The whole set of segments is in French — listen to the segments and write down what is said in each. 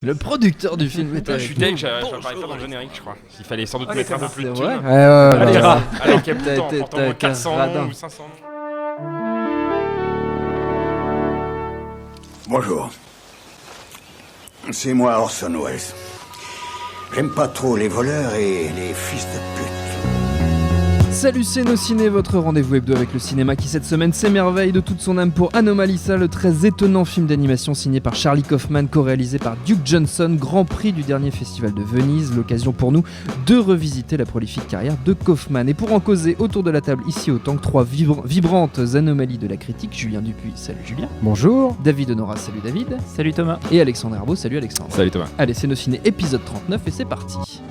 Le producteur du film est Je suis deg, j'apparaît pas dans le générique, je crois. Il fallait sans doute mettre un peu plus de C'est vrai. thunes. Allez, Alors qu'il y a plus de temps, t'as pourtant au moins été 400 radin. ou 500. Bonjour. C'est moi Orson Welles. J'aime pas trop les voleurs et les fils de pute. Salut, c'est Nos Ciné, votre rendez-vous hebdo avec le cinéma qui cette semaine s'émerveille de toute son âme pour Anomalisa, le très étonnant film d'animation signé par Charlie Kaufman, co-réalisé par Duke Johnson, grand prix du dernier festival de Venise, l'occasion pour nous de revisiter la prolifique carrière de Kaufman. Et pour en causer autour de la table ici autant que trois vibrantes anomalies de la critique, Julien Dupuis, salut Julien. Bonjour. David Honora, salut David. Salut Thomas. Et Alexandre Herbeau, salut Alexandre. Salut Thomas. Allez, c'est Nos Ciné épisode 39 et c'est parti.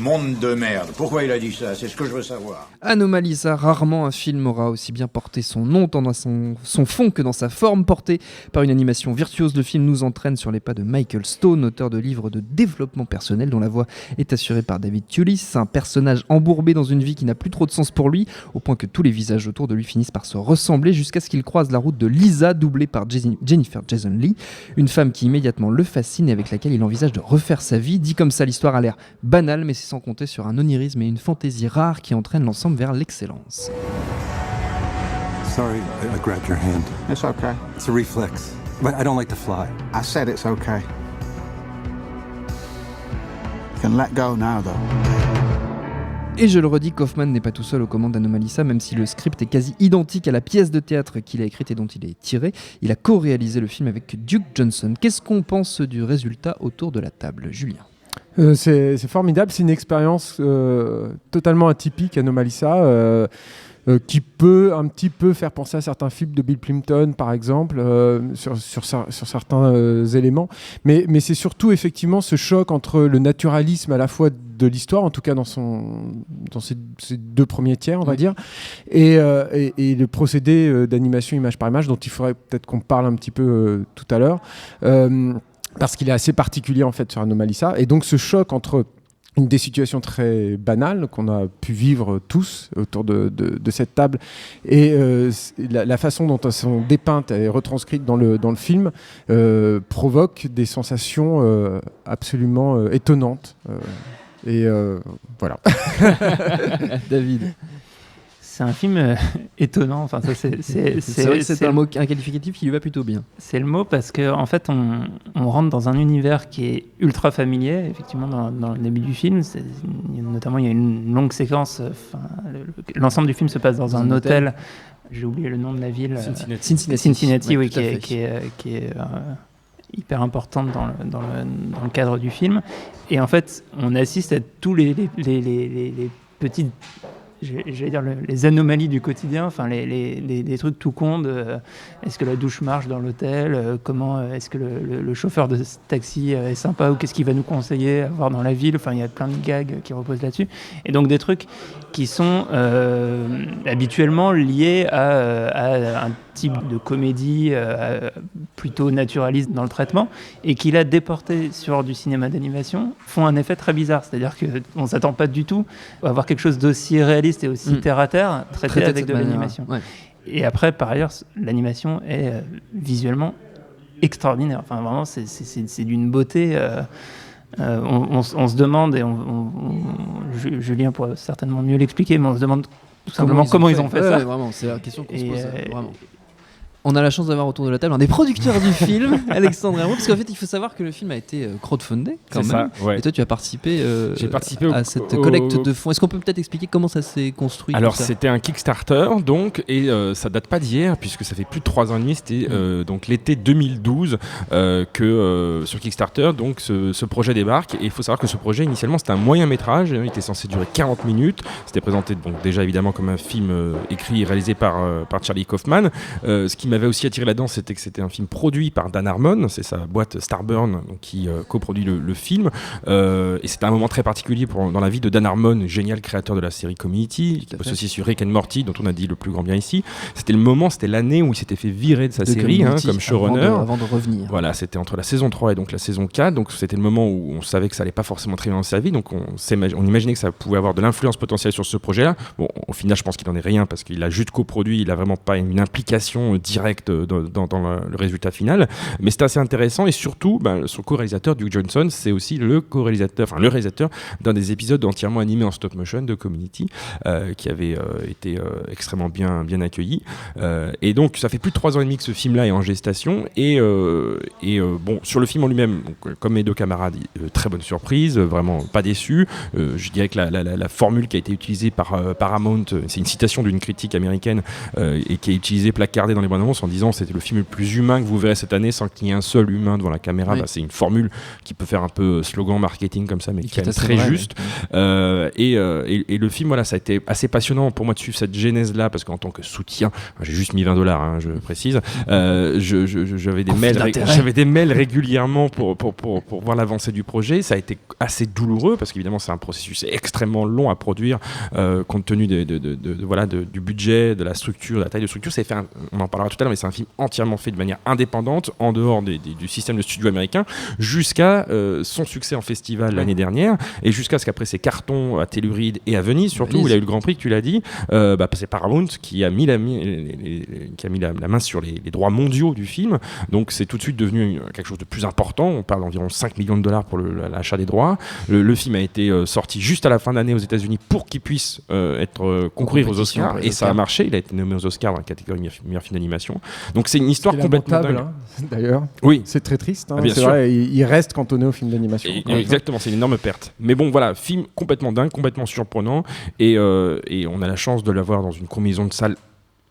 Monde de merde. Pourquoi il a dit ça? C'est ce que je veux savoir. Anomalisa, rarement un film aura aussi bien porté son nom tant dans son fond que dans sa forme. Porté par une animation virtuose, le film nous entraîne sur les pas de Michael Stone, auteur de livres de développement personnel dont la voix est assurée par David Thewlis, un personnage embourbé dans une vie qui n'a plus trop de sens pour lui, au point que tous les visages autour de lui finissent par se ressembler jusqu'à ce qu'il croise la route de Lisa, doublée par Jennifer Jason Leigh, une femme qui immédiatement le fascine et avec laquelle il envisage de refaire sa vie. Dit comme ça, l'histoire a l'air banale, mais c'est sans compter sur un onirisme et une fantaisie rare qui entraînent l'ensemble vers l'excellence. Sorry, I grabbed your hand. It's okay. It's a reflex. But I don't like to fly. I said it's okay. You can let go now, though. Et je le redis, Kaufman n'est pas tout seul aux commandes d'Anomalisa, même si le script est quasi identique à la pièce de théâtre qu'il a écrite et dont il est tiré. Il a co-réalisé le film avec Duke Johnson. Qu'est-ce qu'on pense du résultat autour de la table, Julien ? C'est formidable, c'est une expérience totalement atypique, Anomalisa, qui peut un petit peu faire penser à certains films de Bill Plympton, par exemple, sur certains éléments. Mais c'est surtout effectivement ce choc entre le naturalisme à la fois de l'histoire, en tout cas dans ses deux premiers tiers, on va dire, et le procédé d'animation image par image, dont il faudrait peut-être qu'on parle un petit peu tout à l'heure. Parce qu'il est assez particulier en fait sur Anomalisa, et donc ce choc entre des situations très banales qu'on a pu vivre tous autour de cette table et la façon dont elles sont dépeintes et retranscrites dans le film provoque des sensations absolument étonnantes. Voilà. David. C'est un film étonnant. Enfin, ça, c'est vrai que c'est un qualificatif qui lui va plutôt bien. C'est le mot parce que en fait, on rentre dans un univers qui est ultra familier. Effectivement, dans le début du film, notamment, il y a une longue séquence. L'ensemble du film se passe dans un hôtel. J'ai oublié le nom de la ville. Cincinnati, oui, qui est hyper importante dans le cadre du film. Et en fait, on assiste à tous les petites, j'allais dire les anomalies du quotidien, enfin les trucs tout cons de est-ce que la douche marche dans l'hôtel, comment est-ce que le chauffeur de taxi est sympa ou qu'est-ce qu'il va nous conseiller à voir dans la ville, enfin il y a plein de gags qui reposent là-dessus, et donc des trucs qui sont habituellement liés à un type de comédie plutôt naturaliste dans le traitement, et qui là, déportés sur du cinéma d'animation, font un effet très bizarre. C'est-à-dire qu'on ne s'attend pas du tout à avoir quelque chose d'aussi réaliste et aussi terre-à-terre traité avec de l'animation. Ouais. Et après, par ailleurs, l'animation est visuellement extraordinaire. Enfin, vraiment, c'est d'une beauté... on se demande, et Julien pourra certainement mieux l'expliquer, mais on se demande tout simplement comment ils ont fait ça. Ouais, vraiment, c'est la question qu'on se pose, vraiment. On a la chance d'avoir autour de la table un des producteurs du film, Alexandre Herbeau, parce qu'en fait, il faut savoir que le film a été crowdfundé quand même. Ça, ouais. Et toi, tu as participé, à cette collecte de fonds. Est-ce qu'on peut peut-être expliquer comment ça s'est construit? Alors, c'était un Kickstarter, donc, et ça date pas d'hier, puisque ça fait plus de 3 ans et demi. C'était donc l'été 2012 que sur Kickstarter, donc ce projet débarque. Et il faut savoir que ce projet, initialement, c'était un moyen métrage. Il était censé durer 40 minutes. C'était présenté donc déjà évidemment comme un film écrit et réalisé par Charlie Kaufman. Ce qui m'avait aussi attiré là-dedans, c'était que c'était un film produit par Dan Harmon, c'est sa boîte Starburn donc, qui coproduit le film, et c'était un moment très particulier dans la vie de Dan Harmon, génial créateur de la série Community, qui bosse aussi sur Rick and Morty, dont on a dit le plus grand bien ici. C'était l'année où il s'était fait virer de sa série comme showrunner. Avant de revenir. Voilà, c'était entre la saison 3 et donc la saison 4, donc c'était le moment où on savait que ça allait pas forcément très bien dans sa vie, donc on imaginait que ça pouvait avoir de l'influence potentielle sur ce projet-là. Bon, au final, je pense qu'il en est rien, parce qu'il a juste coproduit, il a vraiment pas une implication directe direct dans le résultat final, mais c'est assez intéressant. Et surtout, son co-réalisateur Duke Johnson, c'est aussi le réalisateur d'un des épisodes entièrement animés en stop motion de Community, qui avait été extrêmement bien accueilli. Et donc ça fait plus de 3 ans et demi que ce film-là est en gestation. Et bon, sur le film en lui-même, donc, comme mes deux camarades, très bonne surprise, vraiment pas déçu. Je dirais que la formule qui a été utilisée par Paramount, c'est une citation d'une critique américaine et qui est utilisée, placardée dans les bandes annonces en disant c'était le film le plus humain que vous verrez cette année sans qu'il y ait un seul humain devant la caméra. Oui. C'est une formule qui peut faire un peu slogan marketing comme ça, mais qui est très vrai, juste. Et le film, voilà, ça a été assez passionnant pour moi de suivre cette genèse-là, parce qu'en tant que soutien, j'ai juste mis $20, je précise, j'avais des mails régulièrement pour voir l'avancée du projet. Ça a été assez douloureux, parce qu'évidemment c'est un processus extrêmement long à produire, compte tenu du budget, de la structure, de la taille de structure. On en parlera tout à l'heure, mais c'est un film entièrement fait de manière indépendante, en dehors du système de studio américain, jusqu'à son succès en festival l'année dernière, et jusqu'à ce qu'après ses cartons à Telluride et à Venise, surtout, où il a eu le Grand Prix, que tu l'as dit, c'est Paramount qui a mis la main sur les droits mondiaux du film. Donc c'est tout de suite devenu quelque chose de plus important. On parle d'environ $5 millions pour l'achat des droits. Le film a été sorti juste à la fin d'année aux États-Unis pour qu'il puisse concourir aux Oscars, et ça a marché. Il a été nommé aux Oscars dans la catégorie meilleur film d'animation. Donc c'est une histoire complètement dingue. D'ailleurs, oui, c'est très triste. Bien c'est sûr. Vrai, il reste cantonné au film d'animation. Exactement, c'est une énorme perte. Mais bon, voilà, film complètement dingue, complètement surprenant, et on a la chance de l'avoir dans une combinaison de salle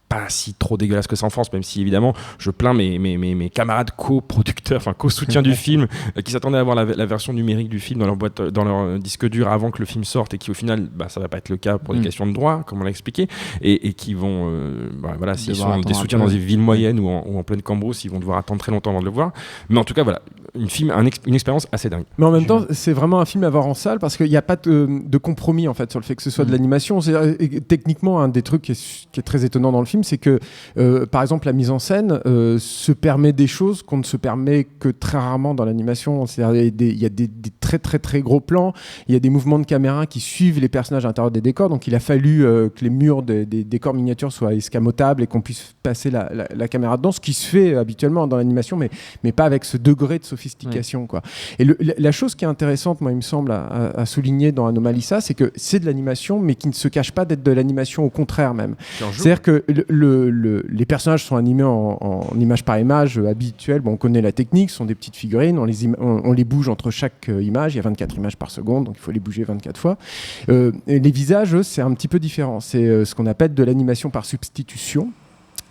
pas si trop dégueulasse que ça en France, même si évidemment je plains mes camarades co-producteurs, enfin co-soutiens du film, qui s'attendaient à avoir la version numérique du film dans leur disque dur avant que le film sorte, et qui au final ça va pas être le cas pour des questions de droit, comme on l'a expliqué, et qui vont s'ils sont des soutiens dans des villes moyennes ou en pleine Cambrousse, ils vont devoir attendre très longtemps avant de le voir. Mais en tout cas voilà, une expérience assez dingue. Mais en même temps, c'est vraiment un film à voir en salle, parce qu'il n'y a pas de compromis en fait sur le fait que ce soit de l'animation. Techniquement, un des trucs qui est très étonnant dans le film, c'est que par exemple la mise en scène se permet des choses qu'on ne se permet que très rarement dans l'animation. C'est-à-dire, il y a des très très très gros plans, il y a des mouvements de caméra qui suivent les personnages à l'intérieur des décors, donc il a fallu que les murs des décors miniatures soient escamotables et qu'on puisse passer la caméra dedans, ce qui se fait habituellement dans l'animation, mais pas avec ce degré de sophistication, quoi. Et la chose qui est intéressante, moi il me semble, à souligner dans Anomalisa, c'est que c'est de l'animation, mais qui ne se cache pas d'être de l'animation, au contraire même. C'est-à-dire que les personnages sont animés en image par image habituelle. Bon, on connaît la technique, ce sont des petites figurines, on les bouge entre chaque image, il y a 24 images par seconde, donc il faut les bouger 24 fois. Et les visages, c'est un petit peu différent, c'est ce qu'on appelle de l'animation par substitution.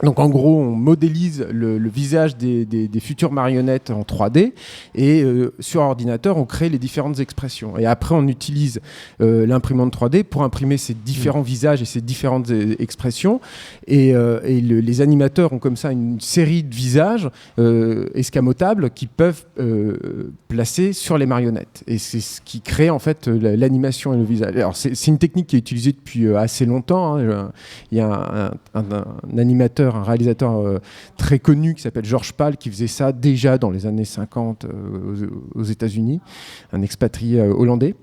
Donc en gros, on modélise le visage des futures marionnettes en 3D, et sur ordinateur, on crée les différentes expressions. Et après, on utilise l'imprimante 3D pour imprimer ces différents visages et ces différentes expressions. Et les animateurs ont comme ça une série de visages escamotables qui peuvent placer sur les marionnettes. Et c'est ce qui crée en fait l'animation et le visage. Alors c'est une technique qui est utilisée depuis assez longtemps, hein. Il y a un animateur, un réalisateur très connu qui s'appelle George Pal, qui faisait ça déjà dans les années 50 aux États-Unis, un expatrié hollandais.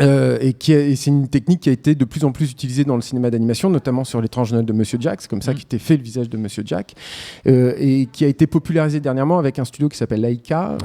Et c'est une technique qui a été de plus en plus utilisée dans le cinéma d'animation, notamment sur L'étrange Noël de Monsieur Jack. C'est comme ça qu'était fait le visage de Monsieur Jack, et qui a été popularisé dernièrement avec un studio qui s'appelle Laika,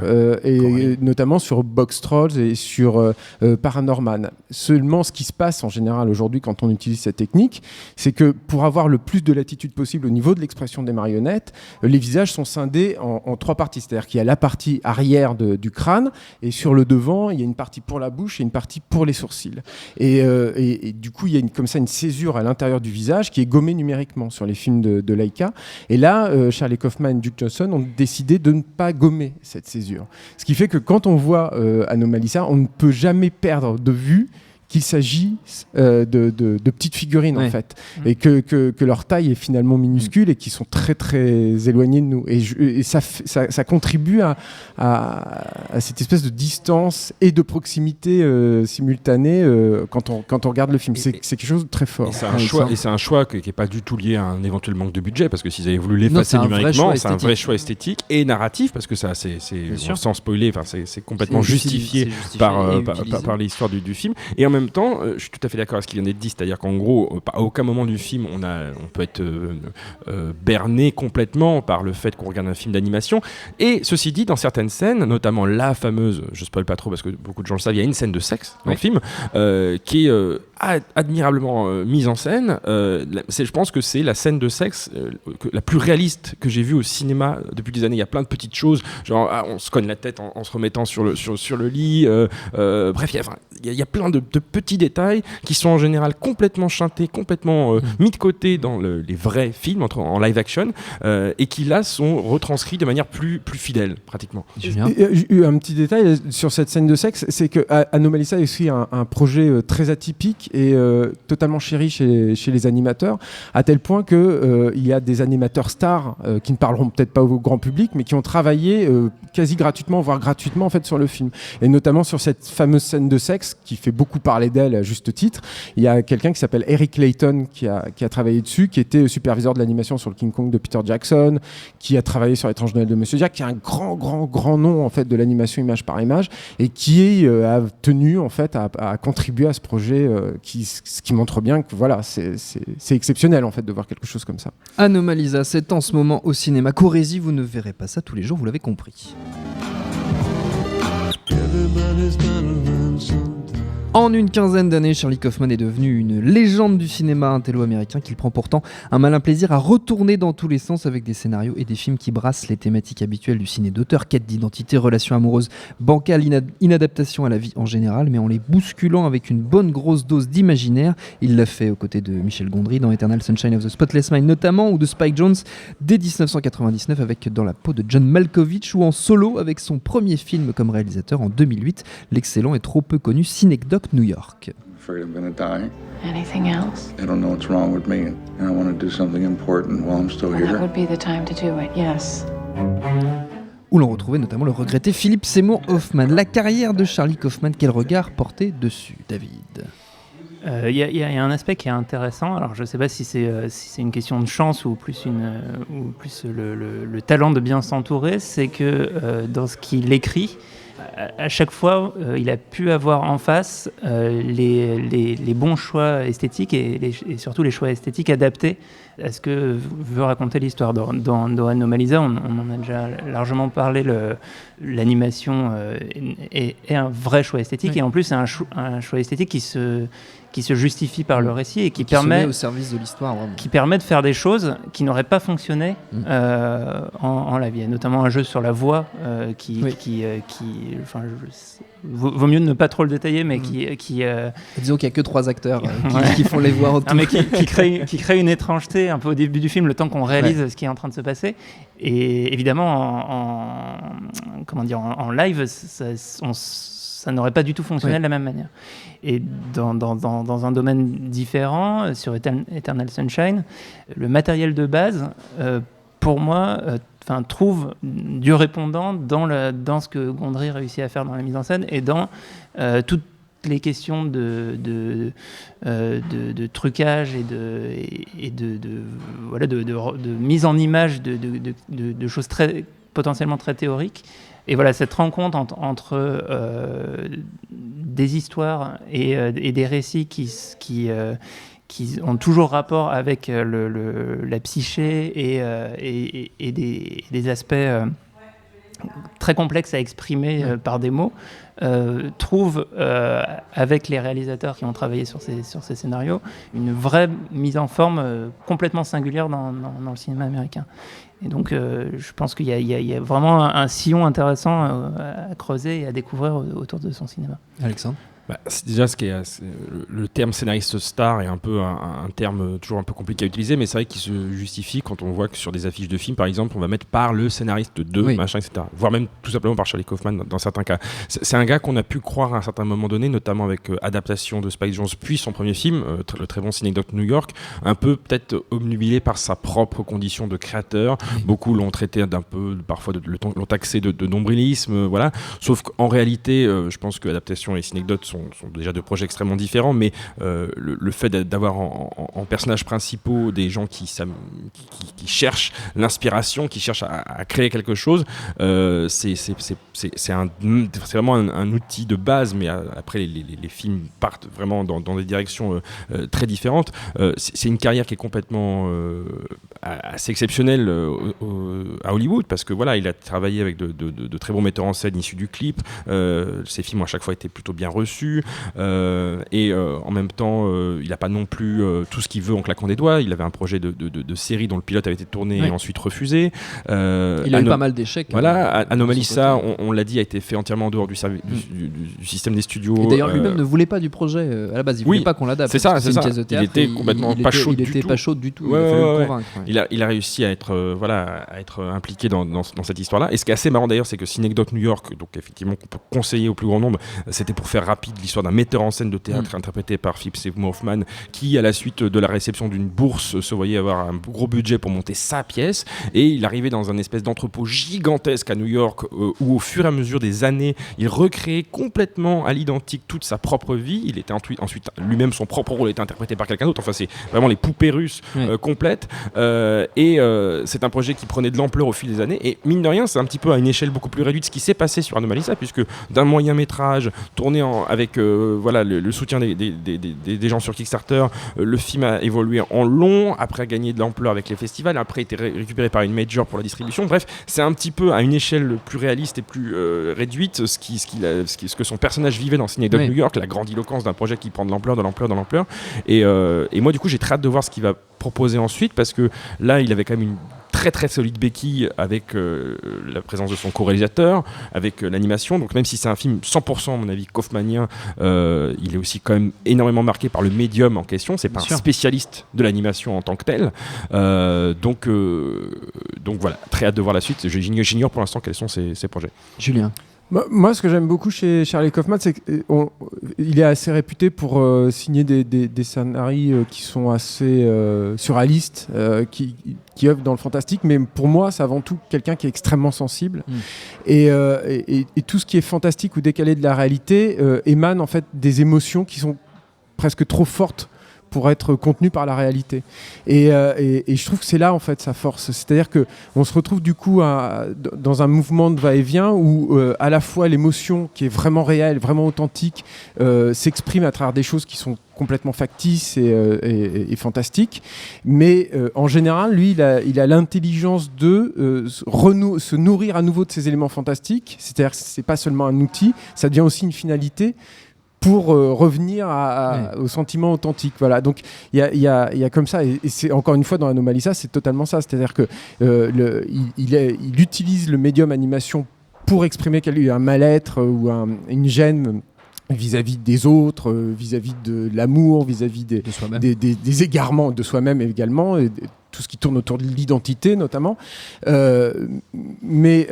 et notamment sur Box Trolls et sur Paranorman. Seulement, ce qui se passe en général aujourd'hui quand on utilise cette technique, c'est que pour avoir le plus de latitude possible au niveau de l'expression des marionnettes, les visages sont scindés en 3 parties. C'est-à-dire qu'il y a la partie arrière du crâne, et sur le devant, il y a une partie pour la bouche et une partie pour les sourcils. Et du coup, il y a comme ça une césure à l'intérieur du visage qui est gommée numériquement sur les films de Laika. Et là, Charlie Kaufman et Duke Johnson ont décidé de ne pas gommer cette césure. Ce qui fait que quand on voit Anomalisa, on ne peut jamais perdre de vue qu'il s'agit de petites figurines, en fait, et que leur taille est finalement minuscule et qui sont très très éloignées de nous, et ça contribue à cette espèce de distance et de proximité simultanée quand on regarde le film. C'est quelque chose de très fort. Et c'est un choix qui n'est pas du tout lié à un éventuel manque de budget, parce que s'ils avaient voulu l'effacer numériquement, c'est un vrai choix esthétique et narratif, parce que ça, sans spoiler, c'est complètement justifié par l'histoire du film. Et en même même temps, je suis tout à fait d'accord avec ce qu'il vient d'être dit, c'est-à-dire qu'en gros, à aucun moment du film, on peut être berné complètement par le fait qu'on regarde un film d'animation. Et ceci dit, dans certaines scènes, notamment la fameuse, je spoil pas trop parce que beaucoup de gens le savent, il y a une scène de sexe dans le film qui est admirablement mise en scène. Je pense que c'est la scène de sexe la plus réaliste que j'ai vue au cinéma depuis des années. Il y a plein de petites choses, genre on se cogne la tête en se remettant sur le lit. Bref, il y a plein de petits détails qui sont en général complètement chantés, complètement mis de côté dans les vrais films en live action et qui là sont retranscrits de manière plus fidèle pratiquement. Un petit détail sur cette scène de sexe, c'est que Anomalisa est aussi un projet très atypique et totalement chéri chez les animateurs, à tel point que il y a des animateurs stars qui ne parleront peut-être pas au grand public, mais qui ont travaillé quasi gratuitement, voire gratuitement en fait sur le film. Et notamment sur cette fameuse scène de sexe qui fait beaucoup parler d'elle à juste titre. Il y a quelqu'un qui s'appelle Eric Clayton qui a travaillé dessus, qui était superviseur de l'animation sur le King Kong de Peter Jackson, qui a travaillé sur L'étrange Noël de Monsieur Jack, qui est un grand nom en fait de l'animation image par image et qui a tenu en fait à contribuer à ce projet ce qui montre bien que voilà, c'est exceptionnel en fait de voir quelque chose comme ça. Anomalisa, c'est en ce moment au cinéma. Corésie, vous ne verrez pas ça tous les jours, vous l'avez compris. En une quinzaine d'années, Charlie Kaufman est devenu une légende du cinéma intello-américain qu'il prend pourtant un malin plaisir à retourner dans tous les sens avec des scénarios et des films qui brassent les thématiques habituelles du ciné d'auteur, quête d'identité, relations amoureuses bancales, inadaptation à la vie en général, mais en les bousculant avec une bonne grosse dose d'imaginaire. Il l'a fait aux côtés de Michel Gondry dans Eternal Sunshine of the Spotless Mind notamment, ou de Spike Jonze dès 1999 avec Dans la peau de John Malkovich, ou en solo avec son premier film comme réalisateur en 2008, l'excellent et trop peu connu Synecdoche New York. Afraid I'm gonna die. Anything else? I don't know what's wrong with me, and I want to do something important while I'm still here. That would be the time to do it, yes. Où l'on retrouvait notamment le regretté Philip Seymour Hoffman. La carrière de Charlie Kaufman, quel regard portait dessus, David ? Il y a un aspect qui est intéressant. Alors, je ne sais pas si c'est une question de chance ou plus le talent de bien s'entourer. C'est que dans ce qu'il écrit, à chaque fois, il a pu avoir en face les bons choix esthétiques et surtout les choix esthétiques adaptés à ce que veut raconter l'histoire. Dans Anomalisa, on en a déjà largement parlé, l'animation est un vrai choix esthétique, oui. Et en plus c'est un choix esthétique qui se justifie par le récit et qui permet, se met au service de l'histoire, vraiment. Qui permet de faire des choses qui n'auraient pas fonctionné en live. Il y a notamment un jeu sur la voix vaut mieux de ne pas trop le détailler, mais disons qu'il n'y a que 3 acteurs qui font les voix autour. Mais qui crée une étrangeté un peu au début du film, le temps qu'on réalise ce qui est en train de se passer. Et évidemment, en live, ça n'aurait pas du tout fonctionné de la même manière. Et dans un domaine différent, sur Eternal Sunshine, le matériel de base, pour moi, trouve du répondant dans ce que Gondry réussit à faire dans la mise en scène et dans toutes les questions de trucage et de mise en image de choses potentiellement très théoriques. Et voilà, cette rencontre entre des histoires et des récits qui ont toujours rapport avec la psyché et des aspects très complexes à exprimer par des mots, trouve avec les réalisateurs qui ont travaillé sur ces scénarios une vraie mise en forme complètement singulière dans le cinéma américain. Et donc je pense qu'il y a vraiment un sillon intéressant à creuser et à découvrir autour de son cinéma. Alexandre ? Déjà, le terme scénariste star est un peu un terme toujours un peu compliqué à utiliser, mais c'est vrai qu'il se justifie quand on voit que sur des affiches de films, par exemple, on va mettre par le scénariste de machin, etc. Voire même tout simplement par Charlie Kaufman dans certains cas. C'est un gars qu'on a pu croire à un certain moment donné, notamment avec adaptation de Spike Jonze, puis son premier film, le très bon Synecdoche New York, un peu peut-être obnubilé par sa propre condition de créateur. Beaucoup l'ont traité d'un peu, parfois l'ont taxé de nombrilisme, voilà. Sauf qu'en réalité, je pense que l'adaptation et Synecdoche sont déjà deux projets extrêmement différents, mais le fait d'avoir en personnages principaux des gens qui cherchent l'inspiration, qui cherchent à créer quelque chose, c'est vraiment un outil de base, mais après les films partent vraiment dans des directions très différentes. C'est une carrière qui est complètement assez exceptionnelle à Hollywood, parce que voilà, il a travaillé avec de très bons metteurs en scène issus du clip. Ses films ont à chaque fois été plutôt bien reçus, et en même temps il n'a pas non plus tout ce qu'il veut en claquant des doigts. Il avait un projet de série dont le pilote avait été tourné et ensuite refusé. Il a eu pas mal d'échecs. Voilà, Anomalisa, on l'a dit, a été fait entièrement en dehors du système des studios. Et d'ailleurs lui-même ne voulait pas du projet à la base, il voulait pas qu'on l'adapte. C'est ça, une pièce de théâtre. Il était complètement pas chaud du tout. Il était pas chaud du tout. Ouais, il a fallu le convaincre. Il a réussi à être impliqué dans cette histoire-là. Et ce qui est assez marrant d'ailleurs, c'est que Synecdoche New York, donc effectivement qu'on peut conseiller au plus grand nombre, c'était pour faire rapide l'histoire d'un metteur en scène de théâtre interprété par Philip Seymour Hoffman, qui à la suite de la réception d'une bourse se voyait avoir un gros budget pour monter sa pièce, et il arrivait dans un espèce d'entrepôt gigantesque à New York où au fur et à mesure des années il recréait complètement à l'identique toute sa propre vie. Il était ensuite lui-même, son propre rôle était interprété par quelqu'un d'autre. Enfin, c'est vraiment les poupées russes complètes, et c'est un projet qui prenait de l'ampleur au fil des années, et mine de rien c'est un petit peu à une échelle beaucoup plus réduite ce qui s'est passé sur Anomalisa, puisque d'un moyen métrage tourné avec le soutien des gens sur Kickstarter, le film a évolué en long, après a gagné de l'ampleur avec les festivals, après a été récupéré par une major pour la distribution. Bref, c'est un petit peu à une échelle plus réaliste et plus réduite ce que son personnage vivait dans Synecdoche New York, la grandiloquence d'un projet qui prend de l'ampleur. Et moi du coup j'ai très hâte de voir ce qu'il va proposer ensuite, parce que là il avait quand même une très très solide béquille avec la présence de son co-réalisateur, avec l'animation. Donc même si c'est un film 100% à mon avis kaufmanien, il est aussi quand même énormément marqué par le médium en question. C'est pas un spécialiste de l'animation en tant que tel. Donc voilà, très hâte de voir la suite. J'ignore pour l'instant quels sont ses projets. Julien. Moi, ce que j'aime beaucoup chez Charlie Kaufman, c'est qu'il est assez réputé pour signer des scénarios qui sont assez surréalistes, qui œuvrent dans le fantastique. Mais pour moi, c'est avant tout quelqu'un qui est extrêmement sensible. Et tout ce qui est fantastique ou décalé de la réalité émane en fait des émotions qui sont presque trop fortes pour être contenu par la réalité. Et je trouve que c'est là en fait sa force. C'est-à-dire qu'on se retrouve du coup dans un mouvement de va-et-vient où à la fois l'émotion qui est vraiment réelle, vraiment authentique, s'exprime à travers des choses qui sont complètement factices et fantastiques. Mais en général, lui, il a l'intelligence de se nourrir à nouveau de ces éléments fantastiques. C'est-à-dire que c'est pas seulement un outil, ça devient aussi une finalité pour revenir au sentiment authentique. Voilà. Donc il y a comme ça, et c'est encore une fois dans Anomalisa, c'est totalement ça. C'est-à-dire que il utilise le médium animation pour exprimer un mal-être ou une gêne vis-à-vis des autres, vis-à-vis de l'amour, vis-à-vis des égarements de soi-même également, et tout ce qui tourne autour de l'identité notamment. Mais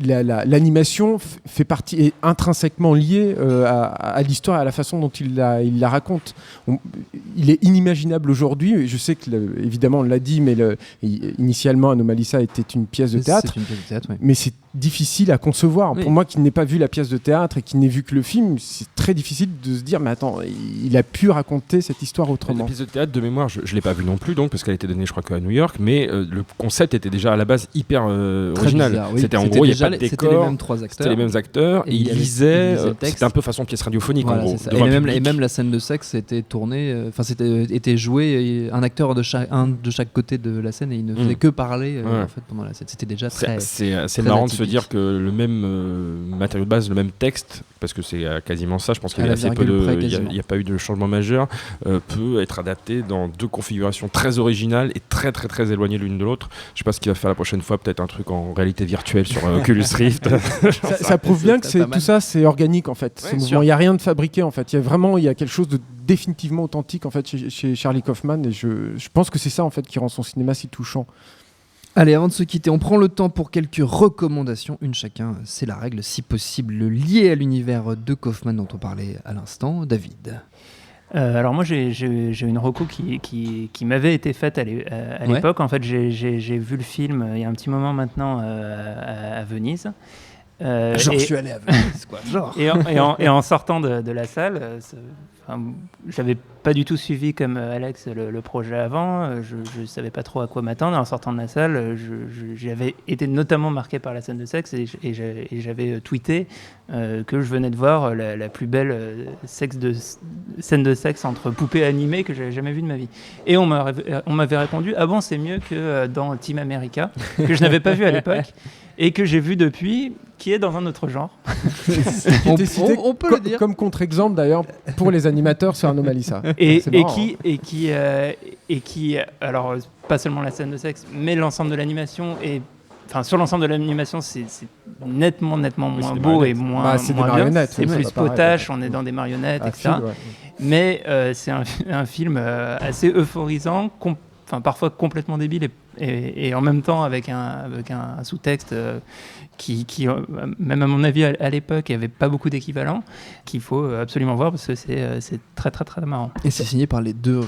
l'animation fait partie, est intrinsèquement liée à l'histoire et à la façon dont il la raconte. Il est inimaginable aujourd'hui, je sais que évidemment on l'a dit, mais initialement Anomalisa était une pièce de théâtre, c'est une pièce de théâtre, oui. Mais c'est difficile à concevoir. Oui. Pour moi qui n'ai pas vu la pièce de théâtre et qui n'ai vu que le film, c'est très difficile de se dire mais attends, il a pu raconter cette histoire autrement. La pièce de théâtre, de mémoire, je ne l'ai pas vue non plus, donc, parce qu'elle a été donnée je crois qu'à New York, mais le concept était déjà à la base hyper original. Bizarre, oui. C'était en gros, il n'y a pas de décor, c'était les mêmes acteurs, et ils lisaient, c'était un peu façon pièce radiophonique, voilà, en gros. Et même la scène de sexe était tournée, était jouée, un acteur de chaque côté de la scène, et il ne faisait que parler en fait, pendant la scène. C'était déjà très. C'est marrant de se dire que le même matériau de base, le même texte, parce que c'est quasiment ça, je pense qu'il y a assez peu il n'y a pas eu de changement majeur, peut être adapté dans deux configurations très originales et très très très éloignées l'une de l'autre. Je sais pas ce qu'il va faire la prochaine fois, peut-être un truc en réalité virtuelle sur Oculus Rift. ça prouve bien que tout ça c'est organique en fait. Ouais, il n'y a rien de fabriqué en fait. Il y a quelque chose de définitivement authentique en fait chez Charlie Kaufman, et je pense que c'est ça en fait qui rend son cinéma si touchant. Allez, avant de se quitter, on prend le temps pour quelques recommandations, une chacun, c'est la règle, si possible liée à l'univers de Kaufman dont on parlait à l'instant. David. Alors moi j'ai une reco qui m'avait été faite à l'époque. En fait j'ai vu le film il y a un petit moment maintenant à Venise. Genre, je suis allé à Venise, quoi. Genre. Et en sortant de la salle, j'avais pas du tout suivi comme Alex le projet avant. Je savais pas trop à quoi m'attendre. En sortant de la salle, j'avais été notamment marqué par la scène de sexe et j'avais tweeté que je venais de voir la plus belle scène de sexe entre poupées animées que j'avais jamais vue de ma vie. Et on m'avait répondu: ah bon, c'est mieux que dans Team America, que je n'avais pas vu à l'époque et que j'ai vu depuis, qui est dans un autre genre. On peut le dire. Comme contre-exemple d'ailleurs pour les animateurs sur Anomalisa. Et qui, alors pas seulement la scène de sexe, mais l'ensemble de l'animation sur l'ensemble de l'animation, c'est nettement moins beau et moins c'est moins des bien. marionnettes, C'est plus potache, on est dans des marionnettes, etc. Mais c'est un film assez euphorisant, parfois complètement débile et en même temps avec un sous-texte qui même à mon avis à l'époque, il n'y avait pas beaucoup d'équivalents, qu'il faut absolument voir parce que c'est très très très marrant. Et c'est signé par les deux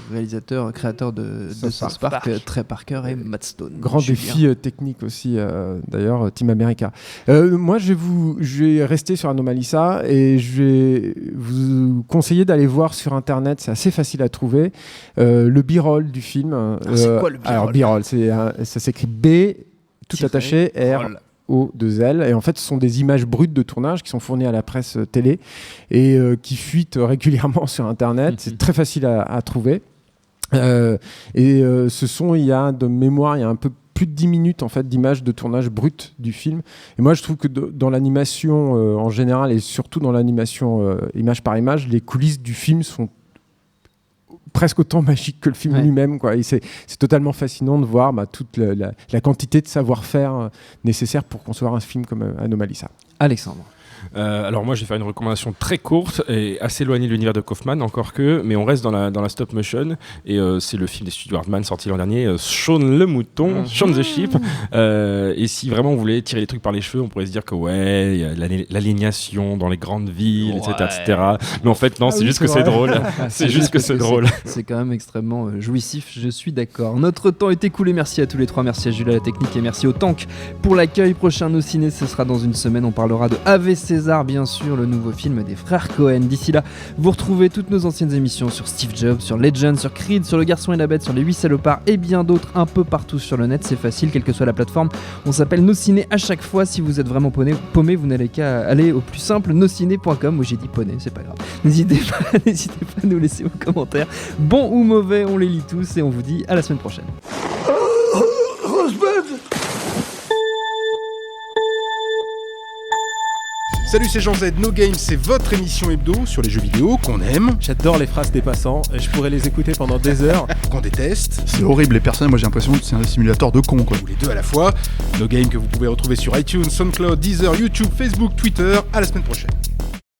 créateurs de South Park, Trey Parker et Matt Stone. Grand défi technique aussi, d'ailleurs, Team America. Moi, je vais rester sur Anomalisa et je vais vous conseiller d'aller voir sur Internet, c'est assez facile à trouver, le B-roll du film. C'est quoi le B-roll ? Alors, B-roll, ça s'écrit B, tout attaché, R-O-2-L. Et en fait, ce sont des images brutes de tournage qui sont fournies à la presse télé et qui fuitent régulièrement sur Internet. C'est très facile à trouver. Il y a de mémoire, il y a un peu plus de 10 minutes en fait, d'images de tournage brutes du film. Et moi, je trouve que dans l'animation en général et surtout dans l'animation image par image, les coulisses du film sont presque autant magique que le film lui-même, quoi. Et c'est totalement fascinant de voir toute la quantité de savoir-faire nécessaire pour concevoir un film comme Anomalisa. Alexandre. Alors moi je vais faire une recommandation très courte et assez éloignée de l'univers de Kaufman encore mais on reste dans la stop motion et c'est le film des studios Hardman sorti l'an dernier, Shaun le mouton, Shaun the Sheep, et si vraiment on voulait tirer les trucs par les cheveux on pourrait se dire que il y a l'aliénation dans les grandes villes, etc. Mais en fait non, c'est juste que c'est drôle. C'est juste que c'est drôle. C'est quand même extrêmement jouissif, je suis d'accord. Notre temps est écoulé, merci à tous les trois, merci à Jules à la technique et merci au Tank pour l'accueil. Prochain Nos Ciné, ce sera dans une semaine, on parlera de AV César, bien sûr, le nouveau film des frères Cohen. D'ici là, vous retrouvez toutes nos anciennes émissions sur Steve Jobs, sur Legend, sur Creed, sur Le Garçon et la Bête, sur Les 8 salopards et bien d'autres un peu partout sur le net. C'est facile, quelle que soit la plateforme. On s'appelle Nos Ciné à chaque fois. Si vous êtes vraiment paumé, vous n'allez qu'à aller au plus simple, nosciné.com. Moi j'ai dit poney, c'est pas grave. N'hésitez pas à nous laisser vos commentaires. Bon ou mauvais, on les lit tous et on vous dit à la semaine prochaine. Salut, c'est Jean Z, No Game, c'est votre émission hebdo sur les jeux vidéo qu'on aime. J'adore les phrases dépassants, je pourrais les écouter pendant des heures. Qu'on déteste. C'est horrible, les personnes, moi j'ai l'impression que c'est un simulateur de con, quoi. Ou les deux à la fois. No Game que vous pouvez retrouver sur iTunes, SoundCloud, Deezer, YouTube, Facebook, Twitter. À la semaine prochaine.